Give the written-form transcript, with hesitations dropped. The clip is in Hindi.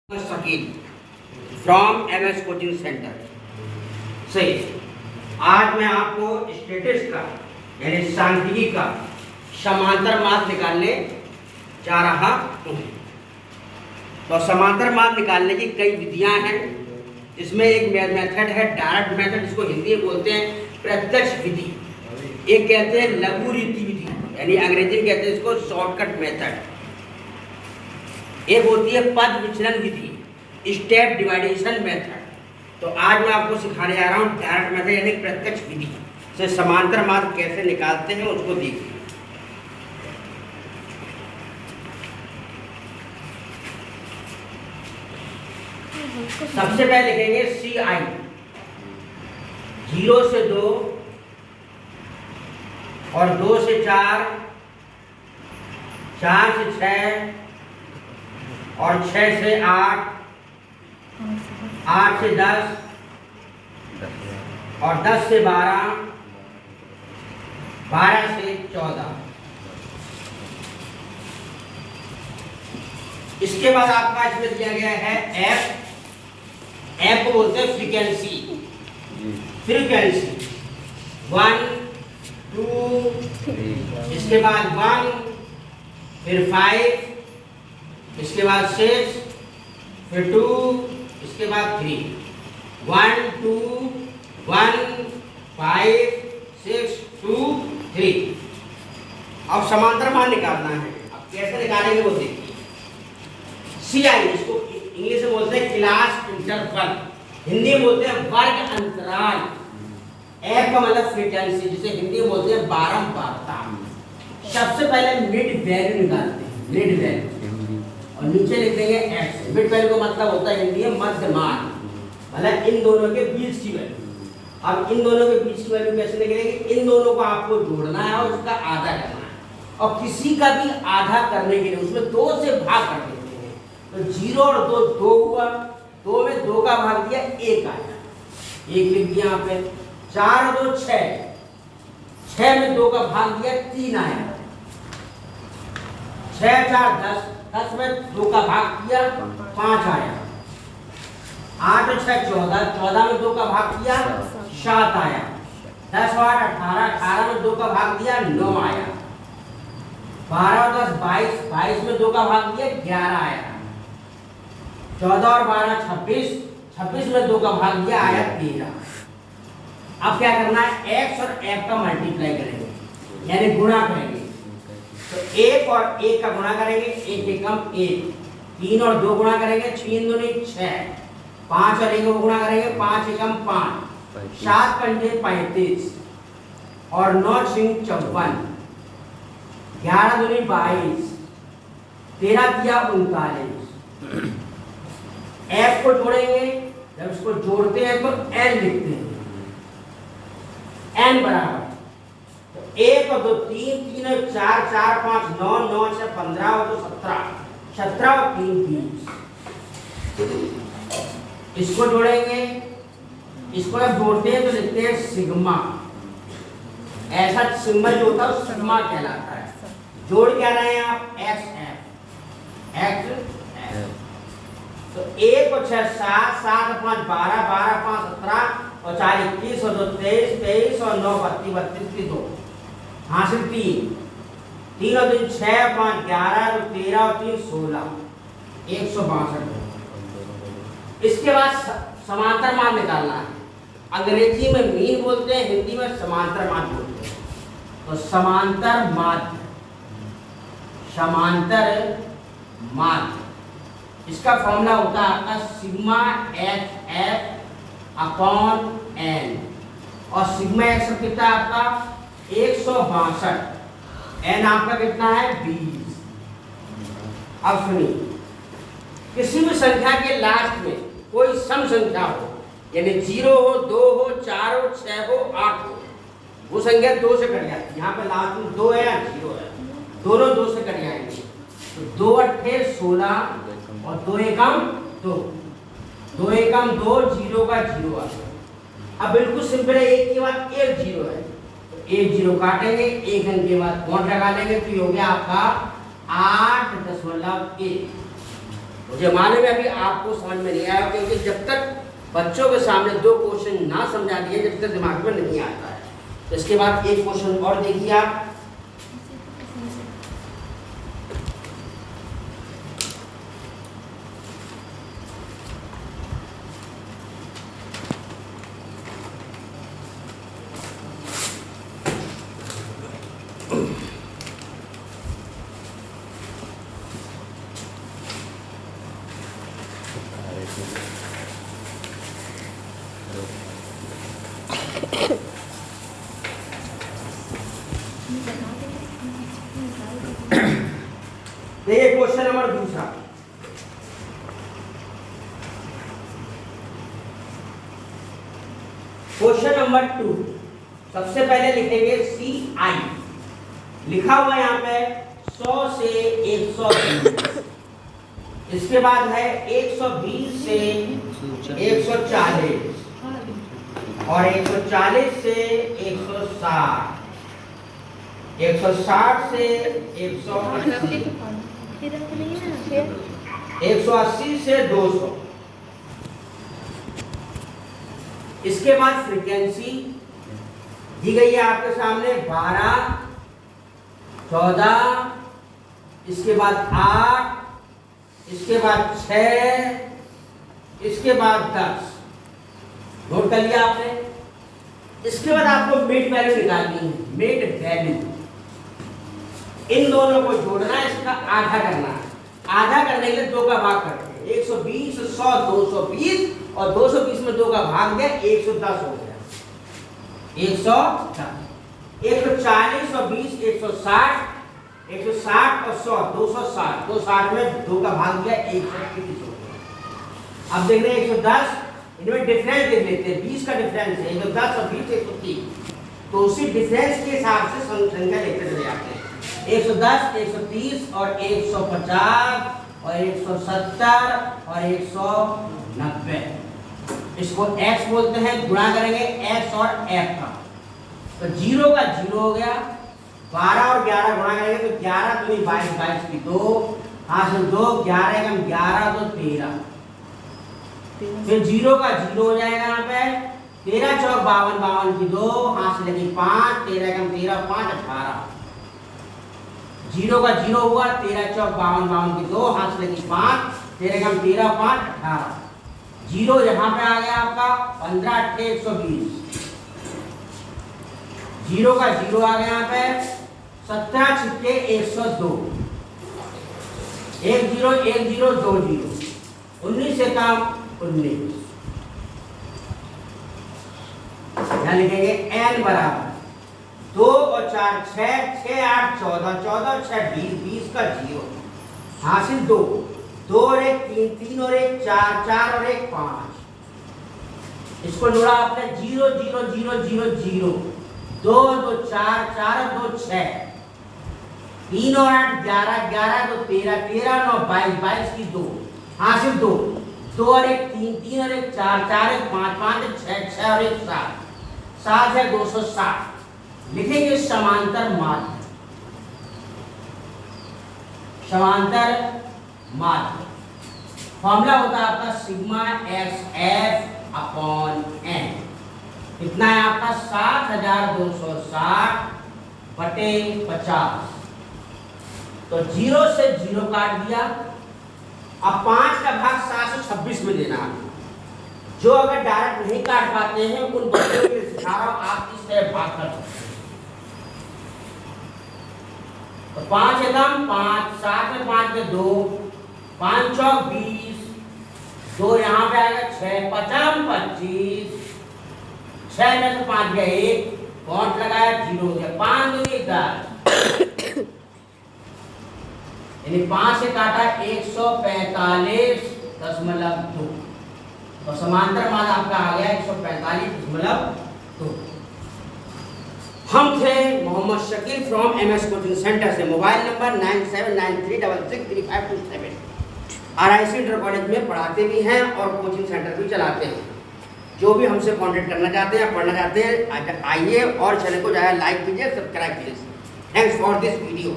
Shakeel from MS coaching centre से आज मैं आपको स्टेटिस्टिक्स का यानी सांख्यिकी का समांतर माध्य निकालने जा रहा हूँ। तो समांतर माध्य निकालने की कई विधियाँ हैं। इसमें एक मेथड है डायरेक्ट मेथड, जिसको हिंदी में बोलते हैं प्रत्यक्ष विधि। एक कहते हैं लघु रीति विधि, यानी अंग्रेजी में कहते हैं इसको शॉर्टकट मेथड। एक होती है पद विचलन विधि, स्टेप डिवाइडेशन मेथड। तो आज मैं आपको सिखाने जा रहा हूँ डायरेक्ट मेथड यानी प्रत्यक्ष विधि से समांतर माध्य कैसे निकालते हैं, उसको देखिए। सबसे पहले लिखेंगे CI, 0 से 2 और 2 से 4, 4 से 6 और 6 से 8, 8 से 10 और 10 से 12, 12 से 14। इसके बाद आपका इसमें दिया गया है F को बोलते हैं फ्रीक्वेंसी। 1 2 इसके बाद 1, फिर 5, इसके बाद 6, फिर 2, इसके बाद 3। 1 2 1 5 6 2 3। अब समांतर मान निकालना है। अब कैसे निकालेंगे वो देखिए। CI, इसको इंग्लिश में बोलते हैं क्लास इंटरवल, हिंदी में बोलते हैं वर्ग अंतराल। F का मतलब फ्रीक्वेंसी, जिसे हिंदी में बोलते हैं बारंबारता। सबसे पहले मिड वैल्यू निकालते हैं, मिड वैल्यू, और नीचे लिख देंगे x। मिड वैल्यू का मतलब होता है हिंदी में मध्य मान, मतलब इन दोनों के बीच की वैल्यू। अब इन दोनों के बीच की वैल्यू कैसे निकलेगी? इन दोनों को आपको जोड़ना है और उसका आधा करना है। और किसी का भी आधा करने के लिए उसमें 2 से भाग कर देते हैं। तो 0 और 2 2 हुआ, 2 में 2 का भाग दिया 1 आया, 1 लिख दिया यहाँ पे। 4 और 2 6, 6 में 2 का भाग दिया 3 आया। 6 4 10, 10 में 2 का भाग किया 5 आया। 8 और 6 14, 14 में 2 का भाग किया 7 आया। 10 और 8 18, 18 में 2 का भाग दिया 9 आया। 12 और 10 22, 22 में 2 का भाग दिया 11 आया। 14 और 12 26, 26 में 2 का भाग दिया आया 13। अब क्या करना है? x और f का मल्टीप्लाई करेंगे, यानी गुणा करेंगे। तो 1 और 1 का गुणा करेंगे, 1 एकम 1। 3 और 2 गुणा करेंगे, 3 दूनी 6। 5 और 1 को गुणा करेंगे, 5 एकम 5। 7 पंजे 35 और 9 छिंग 54। 11 दूनी 22, 13 दिया 39। f को जोड़ेंगे, जब इसको जोड़ते हैं तो n लिखते हैं। n बराबर 1 और 2 3, 3 और 4 4 5 9 9 से 15 और 2 17, 17 और 3 20। इसको जोड़ेंगे, इसको जब जोड़ते हैं तो लिखते हैं सिग्मा। ऐसा सिंबल जो होता है सिग्मा कहलाता है। जोड़ क्या रहे हैं आप? x f। तो 1 और 6 7, 7 और 5 12, 12 5 17 और 4 21 और 2 23, 23 और 9 32, 32 2 हासिल 3, 3 और 2 6 5 11 और 13 और 3 16, 162। इसके बाद समांतर मान निकालना है। अंग्रेजी में मीन बोलते हैं, हिंदी में समांतर माध्य बोलते हैं। तो समांतर माध्य, समांतर माध्य, इसका फॉर्मूला होता है आपका सिग्मा HF अपॉन n। और सिग्मा x कितना है आपका? 162। n आपका कितना है? 20। अब सुनिए, किसी भी संख्या के लास्ट में कोई सम संख्या हो, यानी 0 हो, 2 हो, 4 हो, 6 हो, 8 हो, वो संख्या 2 से कट जाती है। यहाँ पे लास्ट में 2 है या 0 है, दोनों 2 से कट जाएंगे। तो 2 8 16 और 2 एकम 2, 2 एकम 2, 0 का 0 आ गया। अब बिल्कुल सिंपल है, एक के बाद एक 0 है, तो एक 0 काटेंगे, एक अंक के बाद पॉइंट लगा लेंगे, तो ये हो गया आपका 8.1। मुझे मालूम है अभी आपको समझ में नहीं आया, क्योंकि जब तक बच्चों के सामने 2 क्वेश्चन ना समझा दिए जब तक दिमाग में नहीं आता है। तो इसके बाद एक क्वेश्चन और देखिए आप। देखिए क्वेश्चन नंबर दूसरा। क्वेश्चन नंबर 2 सबसे पहले लिखेंगे CI, लिखा हुआ है यहाँ पे 100 से 120। इसके बाद है 120 से 140 और 140 से 160, 160 से 180, 180 से 200। इसके बाद फ्रीक्वेंसी दी गई है आपके सामने 12, 14, इसके बाद 8, इसके बाद 6, इसके बाद 10। नोट कर लिया आपने। इसके बाद आपको मिड वैल्यू निकालनी है, मिड वैल्यू। इन दोनों को जोड़ना है, इसका आधा करना है। आधा करने के लिए 2 का भाग करते हैं, 120, 100, 220 और 220 में 2 का भाग दिया 110 हो गया, 110, 140 और 20 160, 160 और 100 260, 260 में 2 का भाग दिया 130 हो गया। अब देख रहे हैं 110, इनमें डिफरेंस देख लेते हैं, 20 का डिफरेंस है 110 और 20 130, तो उसी डिफरेंस के हिसाब से संख्या लेते चले जाते हैं। 110, 130 और 150 और 170 और 190। इसको x बोलते हैं, गुणा करेंगे x और f का, तो 0 का 0 हो गया। 12 और 11 गुणा करेंगे तो 11 दूनी 22, 22 की 2, हासिल 2, 11 कम 11 तो 13। फिर 0 का 0 हो जाएगा यहाँ पे, 13 चौक 52, 52 की 2, हासिल लगी 5, 13 कम 13, 5, 18। 0 का 0 हुआ, 13 चौक 52, 52 की 2, हाथ लगी 5, 13 कम 13, 5, 18। 0 यहाँ पे आ गया आपका 15, 8, 120। 0 का 0 आ गया यहाँ पे 17, 6, 102। 1 0, 1 0, 2 0। 19 से कम 19। यहाँ लिखेंगे n बराबर 2 और 4 6, 6 8 14, 14 6 20, 20 का 0, हासिल 2, 2 और 1 3, 3 और 1 4, 4 और 1 5। इसको जोड़ा आपने 0 0 0 0 0, 2 2 4, 4 और 2 6, 3 और 8 11, 11 2 13, 13 9 22, 22 की 2, हासिल 2, 2 और 1 3, 3 और 1 4, 4 1 5, 5 6, 6 और 1 7, 7 है 260। लिखेंगे समांतर माध्य, समांतर माध्य। फॉर्मूला होता है आपका sigma X F upon N. कितना है आपका 7260 बटे 50। तो 0 से 0 काट दिया। अब 5 का भाग 726 में देना है। जो अगर डायरेक्ट नहीं काट पाते हैं उन बच्चों के लिए सिखा रहा हूं, आप इस तरह भाग कर सकते हैं। तो 5 एकम 5, 7 में 5 के 2, 5 चौक 20, 2 यहाँ पे आएगा 6, 50 25, 6 में से 5 गया 1, पॉइंट लगाया 0 हो गया, 5 2 10, यानी 5 से काटा 145.2। तो समांतर मान आपका आ गया 145.2। हम थे Mohammad Shakeel from MS coaching centre से। Mobile number 9793663527। RIC inter college में पढ़ाते भी हैं और कोचिंग सेंटर भी चलाते हैं। जो भी हमसे कांटेक्ट करना चाहते हैं, पढ़ना चाहते हैं, आइए और चैनल को ज़्यादा लाइक कीजिए, सब्सक्राइब कीजिए। Thanks for this video.